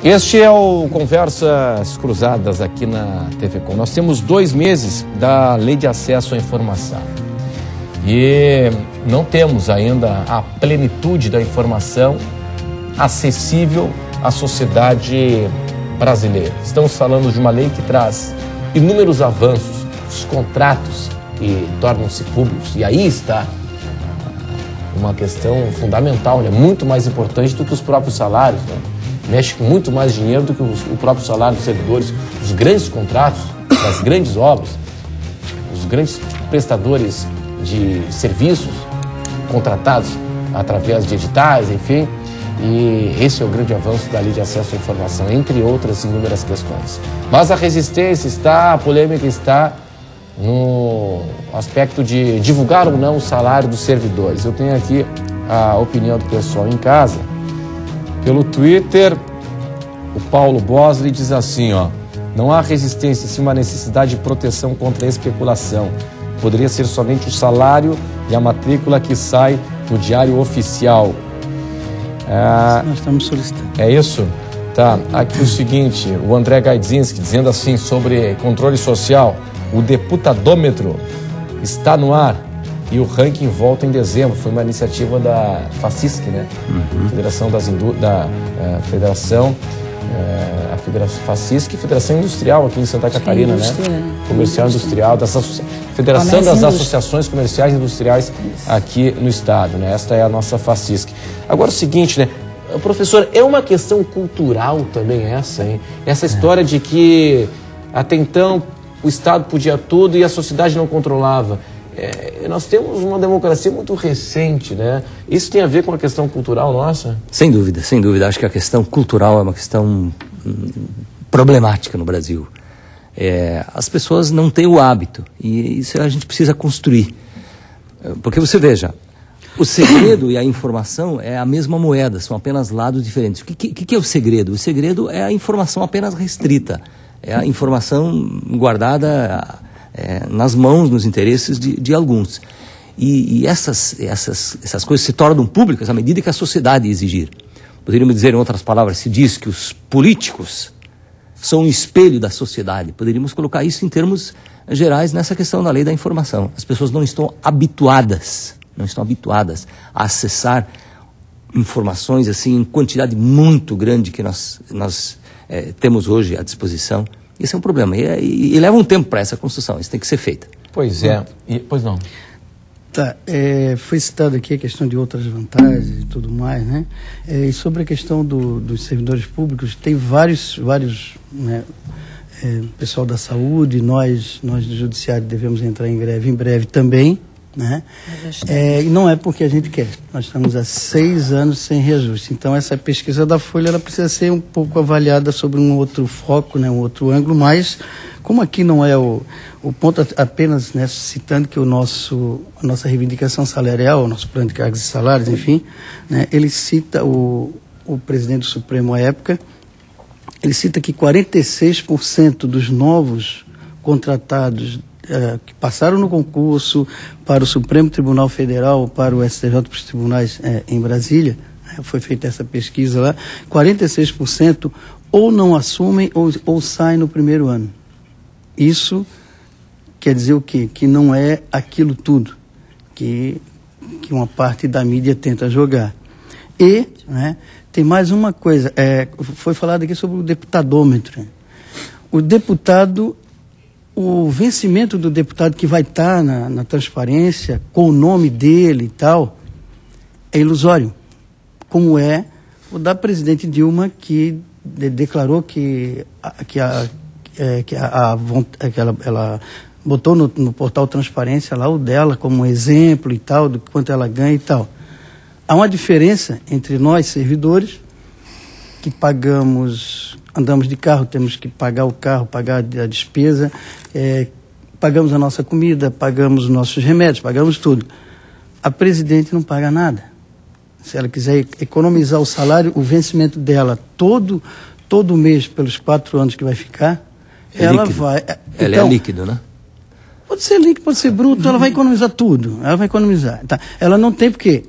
Este é o Conversas Cruzadas aqui na TV Com. Nós temos 2 meses da Lei de Acesso à Informação e não temos ainda a plenitude da informação acessível à sociedade brasileira. Estamos falando de uma lei que traz inúmeros avanços, os contratos que tornam-se públicos, e aí está uma questão fundamental, né? Muito mais importante do que os próprios salários, né? Mexe com muito mais dinheiro do que o próprio salário dos servidores. Os grandes contratos, as grandes obras, os grandes prestadores de serviços contratados através de editais, enfim. E esse é o grande avanço da Lei de Acesso à Informação, entre outras inúmeras questões. Mas a resistência está, a polêmica está no aspecto de divulgar ou não o salário dos servidores. Eu tenho aqui a opinião do pessoal em casa. Pelo Twitter, o Paulo Bosley diz assim, ó: não há resistência, sim uma necessidade de proteção contra a especulação. Poderia ser somente o salário e a matrícula que sai no Diário Oficial. Nós estamos solicitando. É isso? Tá, aqui o seguinte, o André Gaidzinski dizendo assim sobre controle social: o deputadômetro está no ar e o ranking volta em dezembro. Foi uma iniciativa da FACISC, né? Federação das Federação FACISC, Federação Industrial aqui em Santa Catarina, né? Comercial Industrial, Federação das Associações Comerciais e Industriais aqui no estado, né? Esta é a nossa FACISC. Agora o seguinte, né? Professor, é uma questão cultural também essa, hein? Essa história de que até então o Estado podia tudo e a sociedade não controlava. Nós temos uma democracia muito recente, né? Isso tem a ver com a questão cultural nossa? Sem dúvida, sem dúvida. Acho que a questão cultural é uma questão problemática no Brasil. As pessoas não têm o hábito e isso a gente precisa construir. Porque você veja, o segredo e a informação é a mesma moeda, são apenas lados diferentes. O que é o segredo? O segredo é a informação apenas restrita, é a informação guardada nas mãos, nos interesses de alguns. E essas coisas se tornam públicas à medida que a sociedade exigir. Poderíamos dizer, em outras palavras, se diz que os políticos são um espelho da sociedade. Poderíamos colocar isso em termos gerais nessa questão da lei da informação. As pessoas não estão habituadas a acessar informações assim em quantidade muito grande que nós temos hoje à disposição. Esse é um problema e leva um tempo para essa construção, isso tem que ser feito. Pois é, pois não. Tá, foi citado aqui a questão de outras vantagens e tudo mais, né? E sobre a questão dos servidores públicos, tem vários né, pessoal da saúde, nós do Judiciário devemos entrar em greve em breve também, né? E não é porque a gente quer, nós estamos há 6 anos sem reajuste, então essa pesquisa da Folha ela precisa ser um pouco avaliada sobre um outro foco, né, um outro ângulo, mas como aqui não é o ponto, apenas, né, citando que a nossa reivindicação salarial, o nosso plano de cargos e salários, enfim, né, ele cita o presidente do Supremo à época, ele cita que 46% dos novos contratados que passaram no concurso para o Supremo Tribunal Federal, para o STJ, para os tribunais em Brasília, foi feita essa pesquisa lá, 46% ou não assumem ou saem no primeiro ano. Isso quer dizer o quê? Que não é aquilo tudo que uma parte da mídia tenta jogar. E, né, tem mais uma coisa, foi falado aqui sobre o deputadômetro. O deputado, o vencimento do deputado que vai estar na transparência, com o nome dele e tal, é ilusório. Como é o da presidente Dilma, que declarou que ela botou no portal Transparência lá o dela como exemplo e tal, do quanto ela ganha e tal. Há uma diferença entre nós, servidores, que andamos de carro, temos que pagar o carro, pagar a despesa, pagamos a nossa comida, pagamos os nossos remédios, pagamos tudo. A presidente não paga nada. Se ela quiser economizar o salário, o vencimento dela todo mês, pelos 4 anos que vai ficar, ela líquido. vai... Ela então, é líquido, né? Pode ser líquido, pode ser bruto, ela vai economizar tudo. Ela vai economizar. Tá? Ela não tem porque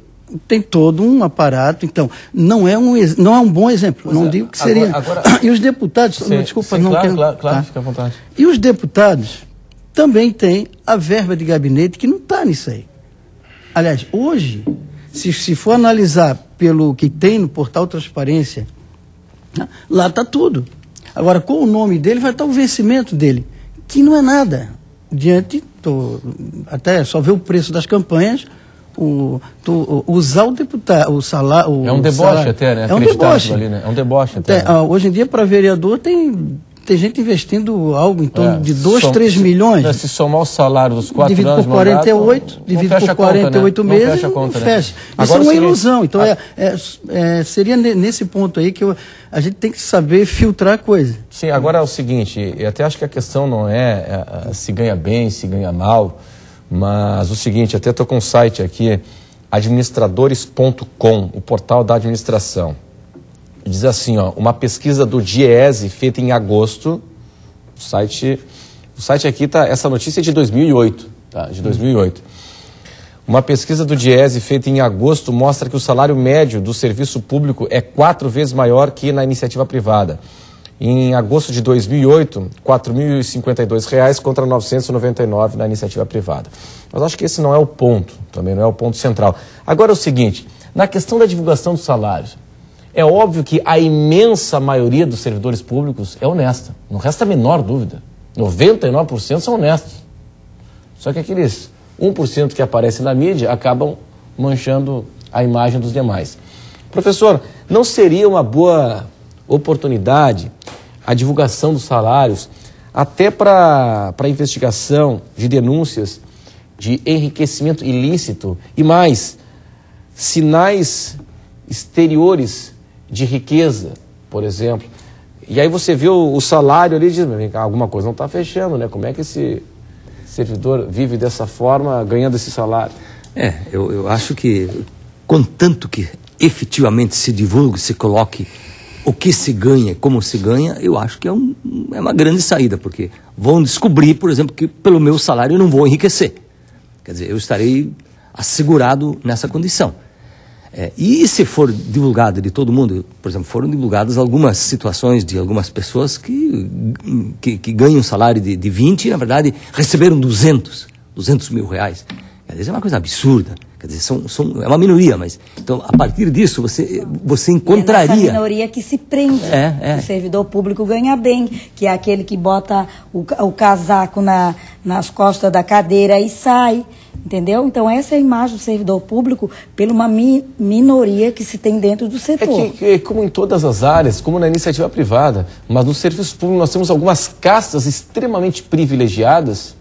tem todo um aparato. Então, não é um bom exemplo. Não digo que seria. E os deputados, desculpa, não quero. Claro, tá? Fica à vontade. E os deputados também têm a verba de gabinete que não está nisso aí. Aliás, hoje, se for analisar pelo que tem no portal Transparência, lá está tudo. Agora, com o nome dele, vai estar o vencimento dele, que não é nada. Até só ver o preço das campanhas, usar o deputado, o salário... É um deboche até, né? É um deboche. Ali, né? É um deboche até. Hoje em dia, para vereador, tem gente investindo algo em torno de 2, 3 milhões. Se somar o salário dos 4 anos... Dividido por 48, dividido por 48 meses, não fecha. Isso é uma ilusão. Então, seria nesse ponto aí que a gente tem que saber filtrar a coisa. Sim, agora é o seguinte, eu até acho que a questão não é se ganha bem, se ganha mal, mas o seguinte, até estou com um site aqui, administradores.com, o portal da administração. Diz assim, uma pesquisa do DIEESE feita em agosto, o site aqui tá, essa notícia é de 2008, tá? De 2008. Uma pesquisa do DIEESE feita em agosto mostra que o salário médio do serviço público é 4 vezes maior que na iniciativa privada. Em agosto de 2008, R$ 4.052 contra R$ 999 na iniciativa privada. Mas acho que esse não é o ponto, também não é o ponto central. Agora é o seguinte, na questão da divulgação dos salários, é óbvio que a imensa maioria dos servidores públicos é honesta, não resta a menor dúvida. 99% são honestos. Só que aqueles 1% que aparecem na mídia acabam manchando a imagem dos demais. Professor, não seria uma boa oportunidade a divulgação dos salários até para investigação de denúncias de enriquecimento ilícito e mais, sinais exteriores de riqueza, por exemplo. E aí você vê o salário ali e diz, alguma coisa não está fechando, né? Como é que esse servidor vive dessa forma, ganhando esse salário? Eu acho que, contanto que efetivamente se divulgue, se coloque o que se ganha, como se ganha, eu acho que é uma grande saída, porque vão descobrir, por exemplo, que pelo meu salário eu não vou enriquecer. Quer dizer, eu estarei assegurado nessa condição. E se for divulgado de todo mundo, por exemplo, foram divulgadas algumas situações de algumas pessoas que ganham um salário de 20 e, na verdade, receberam 200 mil reais. Quer dizer, é uma coisa absurda. Quer dizer, é uma minoria, mas... Então, a partir disso, você encontraria... É essa minoria que se prende. O servidor público ganha bem, que é aquele que bota o casaco nas costas da cadeira e sai, entendeu? Então, essa é a imagem do servidor público pela uma minoria que se tem dentro do setor. Como em todas as áreas, como na iniciativa privada, mas no serviço público nós temos algumas castas extremamente privilegiadas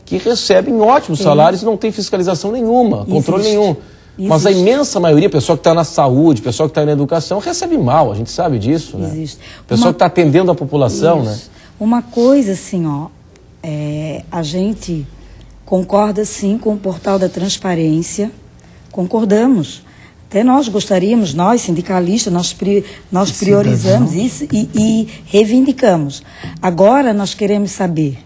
que recebem ótimos salários e não tem fiscalização nenhuma, controle nenhum. Mas a imensa maioria, pessoal que está na saúde, pessoal que está na educação, recebe mal, a gente sabe disso, né? Pessoal que está atendendo a população, né? Uma coisa assim, a gente concorda sim com o portal da transparência, concordamos. Até nós gostaríamos, nós sindicalistas, nós priorizamos isso e reivindicamos. Agora nós queremos saber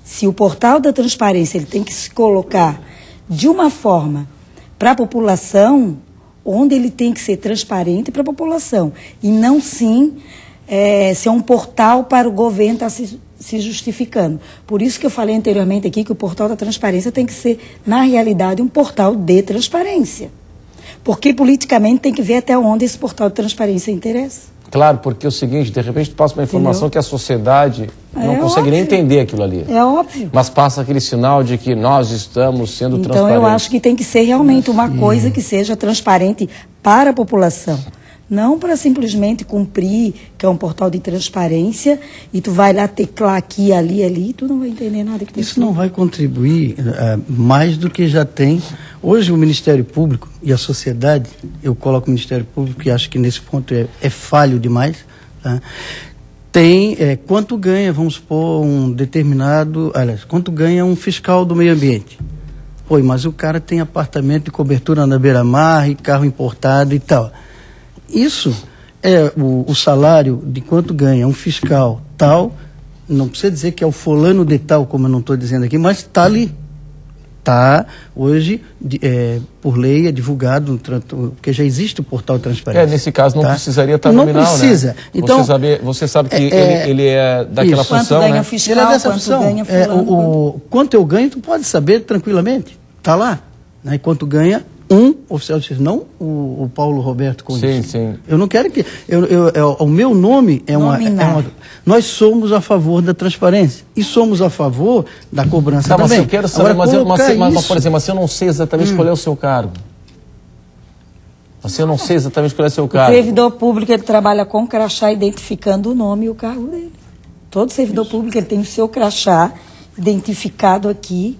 se o portal da transparência ele tem que se colocar de uma forma para a população, onde ele tem que ser transparente para a população, e não sim ser um portal para o governo estar se justificando. Por isso que eu falei anteriormente aqui que o portal da transparência tem que ser, na realidade, um portal de transparência. Porque politicamente tem que ver até onde esse portal de transparência interessa. Claro, porque é o seguinte, de repente passa uma informação que a sociedade não consegue nem entender aquilo ali. É óbvio. Mas passa aquele sinal de que nós estamos sendo transparentes. Então eu acho que tem que ser realmente uma coisa que seja transparente para a população. Não para simplesmente cumprir, que é um portal de transparência, e tu vai lá teclar aqui, ali, e tu não vai entender nada que tem. Isso não vai contribuir mais do que já tem. Hoje o Ministério Público e a sociedade, eu coloco o Ministério Público, e acho que nesse ponto é falho demais, tá? Tem quanto ganha, vamos supor, quanto ganha um fiscal do meio ambiente. Oi, mas o cara tem apartamento de cobertura na beira-mar e carro importado e tal. Isso é o salário de quanto ganha um fiscal tal, não precisa dizer que é o fulano de tal, como eu não estou dizendo aqui, mas está ali. Está hoje, por lei, é divulgado, porque já existe o portal de transparência. Nesse caso não precisaria estar nominal, não precisa. Né? Então, você sabe que ele é daquela função, quanto ganha né? fiscal, ele é dessa quanto função. ganha fulano, quanto eu ganho, tu pode saber tranquilamente. Está lá. Né? Quanto ganha um oficial de justiça, não o Paulo Roberto Conde. Sim. Eu não quero que... o meu nome é uma... Nós somos a favor da transparência e somos a favor da cobrança também. Mas eu quero saber, mas, por exemplo, se eu não sei exatamente qual é o seu cargo. Eu não sei exatamente qual é o seu cargo. O servidor público, ele trabalha com crachá identificando o nome e o cargo dele. Todo servidor público, ele tem o seu crachá identificado aqui,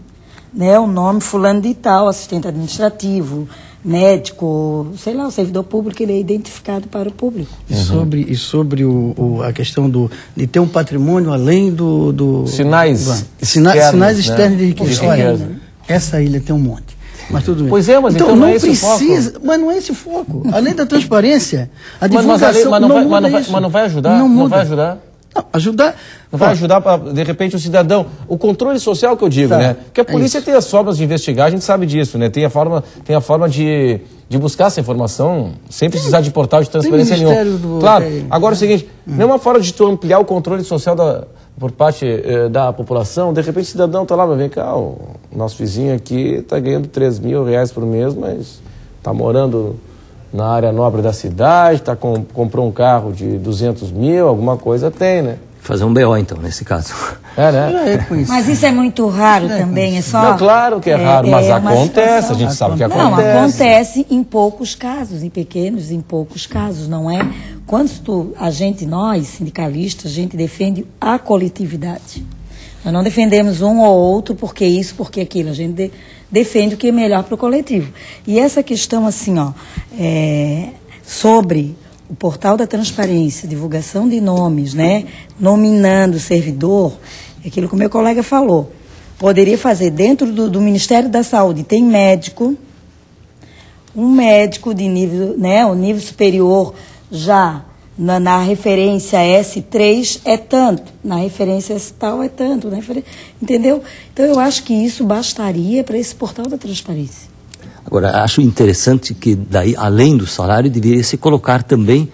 né, o nome fulano de tal, assistente administrativo, médico, sei lá, o servidor público, ele é identificado para o público. E sobre a questão de ter um patrimônio além do sinais externos de riqueza. Olha, essa ilha tem um monte. Mas tudo bem. Pois é, mas então não é esse o foco. Mas não é esse o foco. Além da transparência, a divulgação mas não vai ajudar? Não vai ajudar? Não, ajudar. Não vai ajudar, de repente, o cidadão. O controle social que eu digo, né? Porque a polícia tem as formas de investigar, a gente sabe disso, né? Tem a forma de buscar essa informação sem precisar de portal de transparência nenhum. Claro. Agora é o seguinte, não é uma forma de tu ampliar o controle social por parte da população. De repente o cidadão está lá, vai ver cá, o nosso vizinho aqui está ganhando R$3.000 por mês, mas está morando na área nobre da cidade, comprou um carro de 200 mil, alguma coisa tem, né? Fazer um BO, então, nesse caso. Né? Mas isso é muito raro também, é só... Não, claro que é raro, mas acontece, a gente sabe que acontece. Não, acontece em poucos casos, em pequenos, em poucos casos, não é? Quando nós, sindicalistas, a gente defende a coletividade. Nós não defendemos um ou outro porque isso, porque aquilo. A gente defende o que é melhor para o coletivo. E essa questão, assim, sobre o portal da transparência, divulgação de nomes, né, nominando o servidor, é aquilo que o meu colega falou. Poderia fazer dentro do Ministério da Saúde, tem médico, um médico de nível, né, o nível superior já na referência S3 é tanto, na referência S tal é tanto, entendeu? Então eu acho que isso bastaria para esse portal da transparência. Agora, acho interessante que daí, além do salário, deveria se colocar também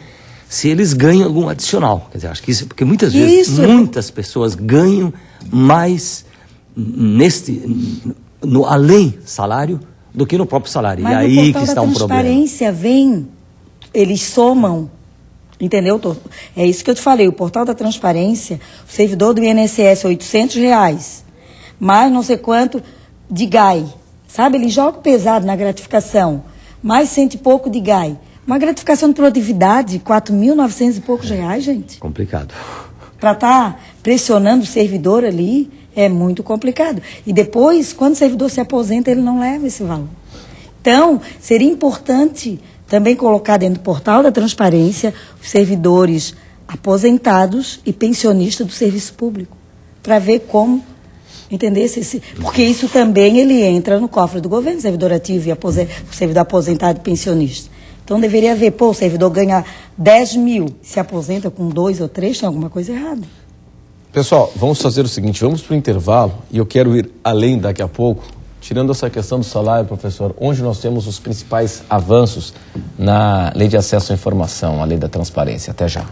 se eles ganham algum adicional. Quer dizer, acho que isso, porque muitas vezes muitas pessoas ganham mais no além salário do que no próprio salário. Mas e aí que está um problema. A transparência vem, eles somam, entendeu? É isso que eu te falei, o portal da transparência, o servidor do INSS, R$800, mais não sei quanto de GAI. Sabe, ele joga pesado na gratificação, mais cento e pouco de GAI. Uma gratificação de produtividade, R$4.900 e poucos, gente. Complicado. Para estar pressionando o servidor ali, é muito complicado. E depois, quando o servidor se aposenta, ele não leva esse valor. Então, seria importante também colocar dentro do portal da transparência os servidores aposentados e pensionistas do serviço público, para ver como... Entender? Porque isso também ele entra no cofre do governo, servidor ativo e o servidor aposentado e pensionista. Então deveria haver, o servidor ganha 10 mil, se aposenta com 2 ou 3, tem alguma coisa errada. Pessoal, vamos fazer o seguinte, vamos para o intervalo e eu quero ir além daqui a pouco, tirando essa questão do salário, professor, onde nós temos os principais avanços na Lei de Acesso à Informação, a Lei da Transparência. Até já.